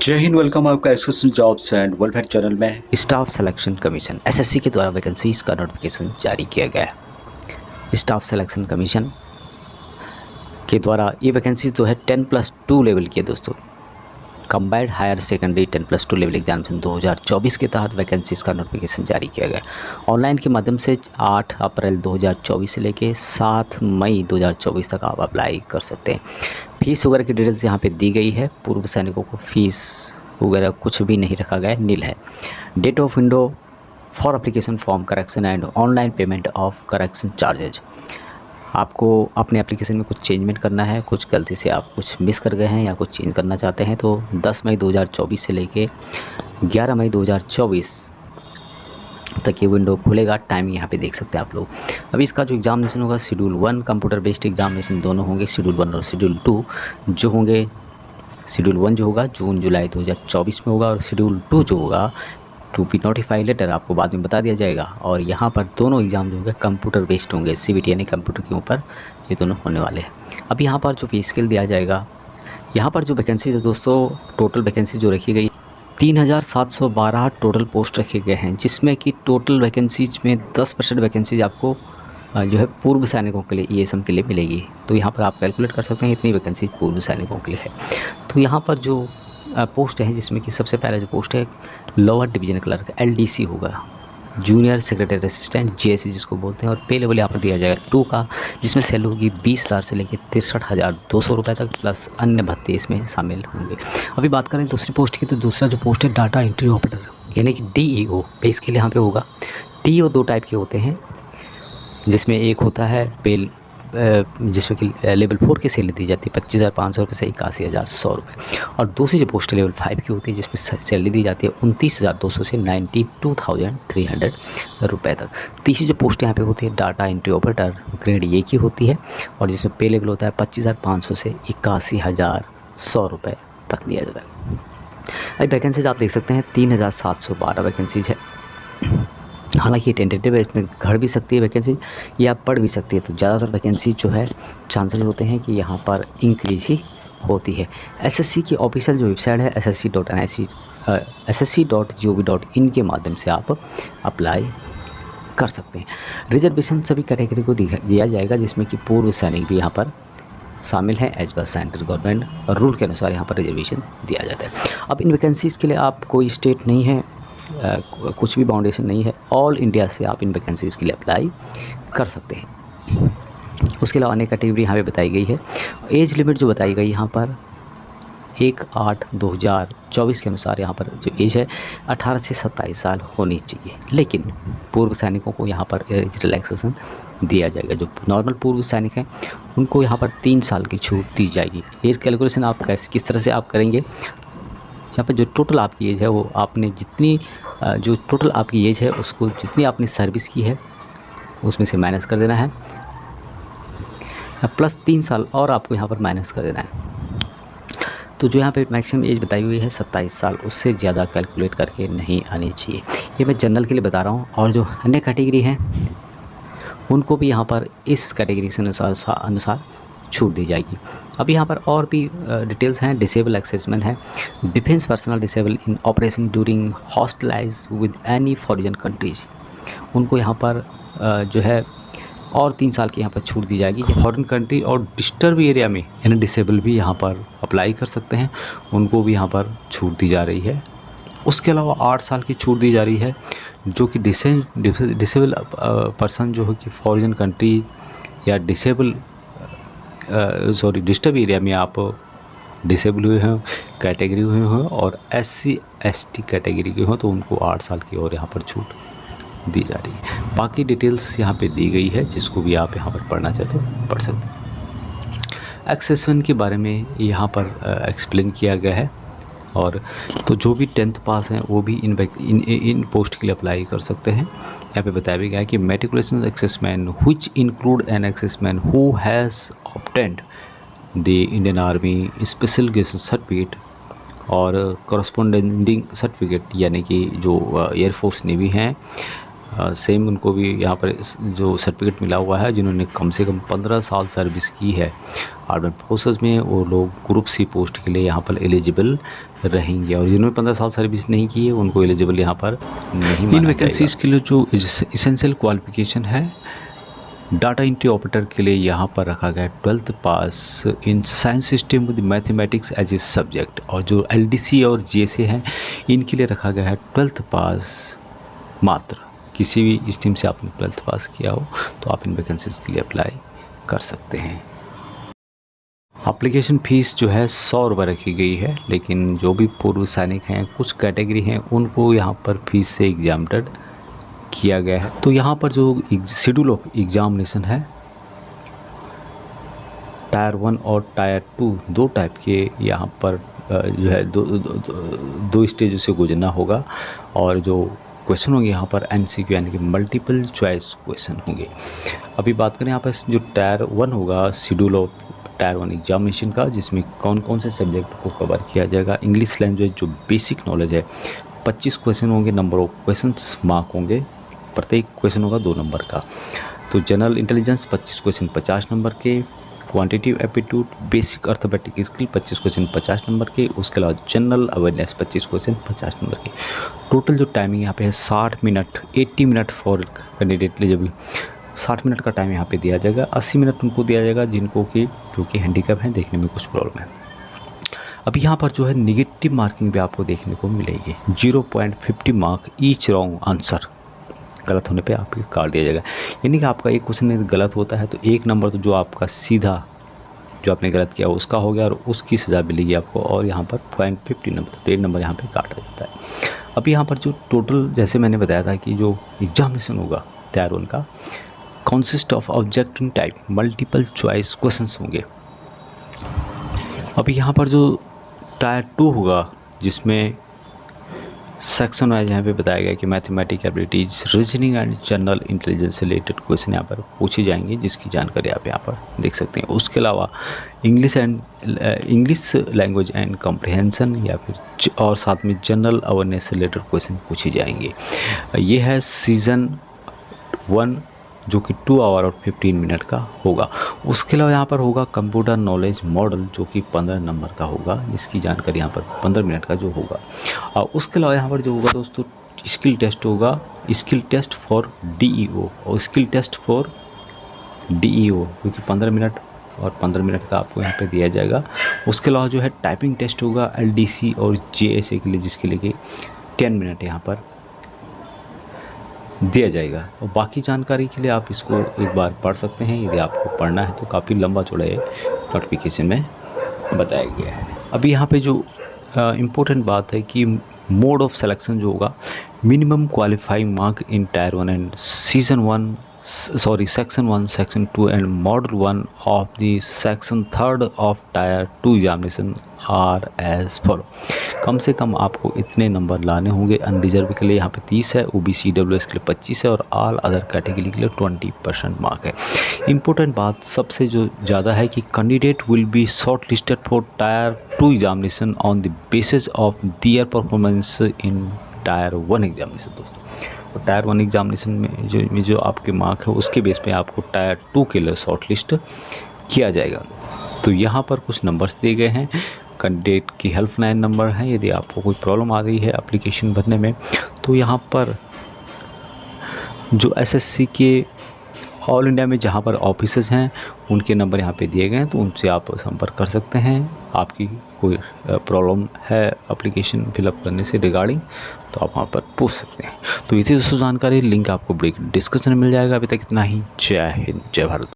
जय हिंद। वेलकम आपका SSC jobs and welfare channel में। स्टाफ सिलेक्शन कमीशन एसएससी के द्वारा वैकेंसीज का नोटिफिकेशन जारी किया गया है। स्टाफ सिलेक्शन कमीशन के द्वारा ये वैकेंसीज जो है 10+2 लेवल की है दोस्तों। Combined higher secondary 10+2 level examination 2024 के तहत वैकेंसीज का नोटिफिकेशन जारी किया गया। ऑनलाइन के माध्यम से 8 अप्रैल 2024 से लेके 7 मई 2024 तक आप अप्लाई कर सकते हैं। फीस वगैरह की डिटेल्स यहाँ पे दी गई है। पूर्व सैनिकों को फीस वगैरह कुछ भी नहीं रखा गया है, नील है। Date of window for application form correction and online payment of correction charges. आपको अपने एप्लीकेशन में कुछ चेंजमेंट करना है, कुछ गलती से आप कुछ मिस कर गए हैं या कुछ चेंज करना चाहते हैं तो 10 मई 2024 से लेके 11 मई 2024 तक ये विंडो खुलेगा। टाइम यहाँ पे देख सकते हैं आप लोग। अभी इसका जो एग्जामिनेशन होगा शेड्यूल 1 कंप्यूटर बेस्ड एग्जामिनेशन दोनों होंगे। शेड्यूल 1 और शेड्यूल 2 जो होंगे, शेड्यूल 1 जो होगा जून जुलाई 2024 में होगा और शेड्यूल 2 जो होगा टू बी नोटिफाई लेटर आपको बाद में बता दिया जाएगा। और यहाँ पर दोनों एग्ज़ाम जो होंगे कंप्यूटर बेस्ड होंगे, सीबीटी यानी कंप्यूटर के ऊपर ये दोनों होने वाले हैं। अब यहाँ पर जो पे स्केल दिया जाएगा, यहाँ पर जो वैकेंसीज है दोस्तों, टोटल वैकेंसी जो रखी गई 3712 टोटल पोस्ट रखे गए हैं, जिसमें कि टोटल वैकेंसीज में 10% वैकेंसीज आपको जो है पूर्व सैनिकों के लिए ईएसएम के लिए मिलेगी। तो यहाँ पर आप कैलकुलेट कर सकते हैं इतनी वैकेंसी पूर्व सैनिकों के लिए है। तो यहाँ पर जो पोस्ट है जिसमें कि सबसे पहला जो पोस्ट है लोअर डिवीजन क्लर्क एलडीसी होगा, जूनियर सेक्रेटरी असिस्टेंट जेएससी जिसको बोलते हैं। और पे लेवल यहाँ पर दिया जाएगा 2 का, जिसमें सैलरी होगी 20,000 से लेकर 63,200 रुपये तक, प्लस अन्य भत्ते इसमें शामिल होंगे। अभी बात करें दूसरी पोस्ट की, तो दूसरा जो पोस्ट है डाटा एंट्री ऑपरेटर यानी कि डीईओ पे इसके लिए यहाँ पे होगा। डीईओ 2 टाइप के होते हैं, जिसमें एक होता है पेल जिसमें कि लेवल 4 की सैलरी दी जाती है 25,500 रुपये से 81,100 रुपये। और दूसरी जो पोस्ट लेवल 5 की होती है जिसमें सैलरी दी जाती है 29,200 से 92,300 रुपये तक। तीसरी जो पोस्ट यहाँ पे होती है data entry operator grade A की होती है और जिसमें पे लेवल होता है 25,500 से 81,100 रुपये तक दिया जाता है। अभी वैकेंसीज आप देख सकते हैं 3,712 वैकेंसीज है। हालांकि ये टेंटेटिव है, इसमें घट भी सकती है वैकेंसी या बढ़ भी सकती है। तो ज़्यादातर वैकेंसी जो है चांसेस होते हैं कि यहाँ पर इंक्रीज ही होती है। एसएससी की ऑफिशियल जो वेबसाइट है ssc.gov.in के माध्यम से आप अप्लाई कर सकते हैं। रिजर्वेशन सभी कैटेगरी को दिया जाएगा, जिसमें कि पूर्व सैनिक भी यहाँ पर शामिल है। एज पर सेंट्रल गवर्नमेंट और रूल के अनुसार यहाँ पर रिजर्वेशन दिया जाता है। अब इन वैकेंसीज़ के लिए आप कोई स्टेट नहीं है, कुछ भी बाउंडेशन नहीं है, ऑल इंडिया से आप इन वैकेंसीज़ के लिए अप्लाई कर सकते हैं। उसके अलावा अनेक कैटेगरी यहाँ पे बताई गई है। एज लिमिट जो बताई गई यहाँ पर 1/8/2024 के अनुसार यहाँ पर जो एज है 18 से 27 साल होनी चाहिए। लेकिन पूर्व सैनिकों को यहाँ पर एज रिलैक्सेशन दिया जाएगा। जो नॉर्मल पूर्व सैनिक हैं उनको यहाँ पर 3 साल की छूट दी जाएगी। एज कैलकुलेशन आप किस तरह से आप करेंगे, यहाँ पर जो टोटल आपकी एज है वो आपने जितनी जो टोटल आपकी एज है उसको जितनी आपने सर्विस की है उसमें से माइनस कर देना है, प्लस 3 साल और आपको यहाँ पर माइनस कर देना है। तो जो यहाँ पे मैक्सिमम एज बताई हुई है 27 साल, उससे ज़्यादा कैलकुलेट करके नहीं आनी चाहिए। ये मैं जनरल के लिए बता रहा हूँ। और जो अन्य कैटेगरी हैं उनको भी यहाँ पर इस कैटेगरी से अनुसार छूट दी जाएगी। अब यहाँ पर और भी डिटेल्स हैं। डिसेबल एक्सेसमेंट है, defence personnel disabled in operation during hostilities with any foreign countries, उनको यहाँ पर जो है और 3 साल की यहाँ पर छूट दी जाएगी। फॉरेन कंट्री और डिस्टर्ब एरिया में यानी डिसेबल भी यहाँ पर अप्लाई कर सकते हैं, उनको भी यहाँ पर छूट दी जा रही है। उसके अलावा 8 साल की छूट दी जा रही है जो कि डिसेबल पर्सन जो है कि फॉरेन कंट्री या डिस्टर्ब एरिया में आप डिसेबल हुए हैं, कैटेगरी हुए हैं और SC ST कैटेगरी के हों तो उनको 8 साल की और यहाँ पर छूट दी जा रही है। बाकी डिटेल्स यहाँ पे दी गई है, जिसको भी आप यहाँ पर पढ़ना चाहते हो पढ़ सकते हैं। एक्सेशन के बारे में यहाँ पर एक्सप्लेन किया गया है। और तो जो भी 10th पास हैं वो भी इन पोस्ट के लिए अप्लाई कर सकते हैं। यहाँ पे बताया भी गया है कि matriculation exservicemen which include an exservicemen who has obtained the Indian Army special graduation certificate और करस्पॉन्डिंग सर्टिफिकेट, यानी कि जो एयरफोर्स नेवी हैं सेम उनको भी यहाँ पर जो सर्टिफिकेट मिला हुआ है, जिन्होंने कम से कम 15 साल सर्विस की है आर्मड फोर्सेस में, वो लोग ग्रुप सी पोस्ट के लिए यहाँ पर एलिजिबल रहेंगे, और जिन्होंने 15 साल सर्विस नहीं की है उनको एलिजिबल यहाँ पर नहीं माना इन वैकेंसीज जाएगा। के लिए जो इसेंशियल क्वालिफिकेशन है डाटा एंट्री ऑपरेटर के लिए यहाँ पर रखा गया है 12th pass in science system with mathematics as a subject, और जो LDC और GSA हैं इनके लिए रखा गया है 12th पास मात्र। किसी भी स्ट्रीम से आपने 12th पास किया हो तो आप इन वैकेंसीज के लिए अप्लाई कर सकते हैं। एप्लीकेशन फ़ीस जो है 100 रुपये रखी गई है, लेकिन जो भी पूर्व सैनिक हैं, कुछ कैटेगरी हैं, उनको यहाँ पर फीस से एग्जाम्प्टेड किया गया है। तो यहाँ पर जो शेड्यूल ऑफ एग्जामिनेशन है, टायर 1 और टायर 2 दो टाइप के यहाँ पर जो है दो स्टेजों से गुजरना होगा, और जो क्वेश्चन होंगे यहाँ पर MCQ यानी कि मल्टीपल चॉइस क्वेश्चन होंगे। अभी बात करें यहाँ पर जो टायर 1 होगा, शेड्यूल ऑफ टायर 1 एग्जामिनेशन का, जिसमें कौन कौन से सब्जेक्ट को कवर किया जाएगा। इंग्लिश लैंग्वेज जो बेसिक नॉलेज है 25 क्वेश्चन होंगे, नंबर ऑफ क्वेश्चंस मार्क होंगे, प्रत्येक क्वेश्चन होगा 2 नंबर का। तो जनरल इंटेलिजेंस 25 क्वेश्चन 50 नंबर के, quantitative aptitude, basic arithmetic skill 25 question 50 number के, उसके अलावा जनरल अवेयरनेस 25 क्वेश्चन 50 नंबर के। टोटल जो टाइमिंग यहाँ पे है 60 मिनट, 80 मिनट फॉर कैंडिडेट लिए, जब 60 मिनट का टाइम यहाँ पे दिया जाएगा, 80 मिनट उनको दिया जाएगा जिनको कि जो कि हैंडीकैप हैं, देखने में कुछ प्रॉब्लम है। अब यहाँ पर जो है निगेटिव मार्किंग भी आपको देखने को मिलेगी, 0.50 मार्क ईच रॉन्ग आंसर, गलत होने पे आपको काट दिया जाएगा। यानी कि आपका एक क्वेश्चन गलत होता है तो 1 नंबर तो जो आपका सीधा जो आपने गलत किया उसका हो गया, और उसकी सज़ा मिलेगी आपको, और यहाँ पर 0.50 नंबर, 1.5 नंबर यहाँ पे काटा जाता है। अब यहाँ पर जो टोटल, जैसे मैंने बताया था कि जो एग्जामिनेशन होगा टायर 1 का, consist of objective type multiple choice questions होंगे। अभी यहाँ पर जो टायर 2 होगा, जिसमें सेक्शन वाइज यहाँ पे बताया गया कि mathematic abilities, reasoning and general intelligence से रिलेटेड क्वेश्चन यहाँ पर पूछी जाएंगी, जिसकी जानकारी आप यहाँ पर देख सकते हैं। उसके अलावा इंग्लिश लैंग्वेज एंड कॉम्प्रिहेंशन, या फिर और साथ में जनरल अवेयरनेस से रिलेटेड क्वेश्चन पूछे जाएंगे। ये है सीज़न 1 जो कि 2 आवर और 15 मिनट का होगा। उसके अलावा यहाँ पर होगा कंप्यूटर नॉलेज मॉडल, जो कि 15 नंबर का होगा, जिसकी जानकारी यहाँ पर 15 मिनट का जो होगा। और उसके अलावा यहाँ पर जो होगा दोस्तों, स्किल टेस्ट होगा, स्किल टेस्ट फॉर DEO और स्किल टेस्ट फॉर DEO, जो कि 15 मिनट और 15 मिनट का आपको यहाँ पे दिया जाएगा। उसके अलावा जो है टाइपिंग टेस्ट होगा LDC और JSA के लिए, जिसके लिए कि 10 मिनट यहाँ पर दिया जाएगा। और बाकी जानकारी के लिए आप इसको एक बार पढ़ सकते हैं, यदि आपको पढ़ना है तो काफ़ी लंबा चौड़ा ये नोटिफिकेशन में बताया गया है। अभी यहाँ पे जो इम्पोर्टेंट बात है कि मोड ऑफ सिलेक्शन जो होगा, minimum qualifying mark in tier 1 and section 1, section 2 and model 1 of the section 3 of tier 2 examination are as follow. कम से कम आपको इतने नंबर लाने होंगे। अनरिजर्व के लिए यहाँ पे 30 है, OBC EWS के लिए 25 है, और ऑल अदर कैटेगरी के लिए 20% मार्क है। इम्पोर्टेंट बात सबसे जो ज़्यादा है कि candidate will be shortlisted for tier 2 examination on the basis of their performance in tier 1 examination. दोस्तों, तो टायर 1 एग्जामिनेशन में जो आपके मार्क है उसके बेस पे आपको टायर 2 के लिए शॉर्ट लिस्ट किया जाएगा। तो यहाँ पर कुछ नंबर्स दिए गए हैं, कैंडिडेट की हेल्पलाइन नंबर है। यदि आपको कोई प्रॉब्लम आ रही है एप्लीकेशन भरने में, तो यहाँ पर जो SSC के ऑल इंडिया में जहाँ पर ऑफिसेज हैं उनके नंबर यहाँ पे दिए गए हैं, तो उनसे आप संपर्क कर सकते हैं। आपकी कोई प्रॉब्लम है एप्लीकेशन फिलअप करने से रिगार्डिंग, तो आप वहाँ पर पूछ सकते हैं। तो इसी दोस्तों जानकारी, लिंक आपको ब्रेक डिस्क्रिप्शन में मिल जाएगा। अभी तक इतना ही। जय हिंद, जय भारत।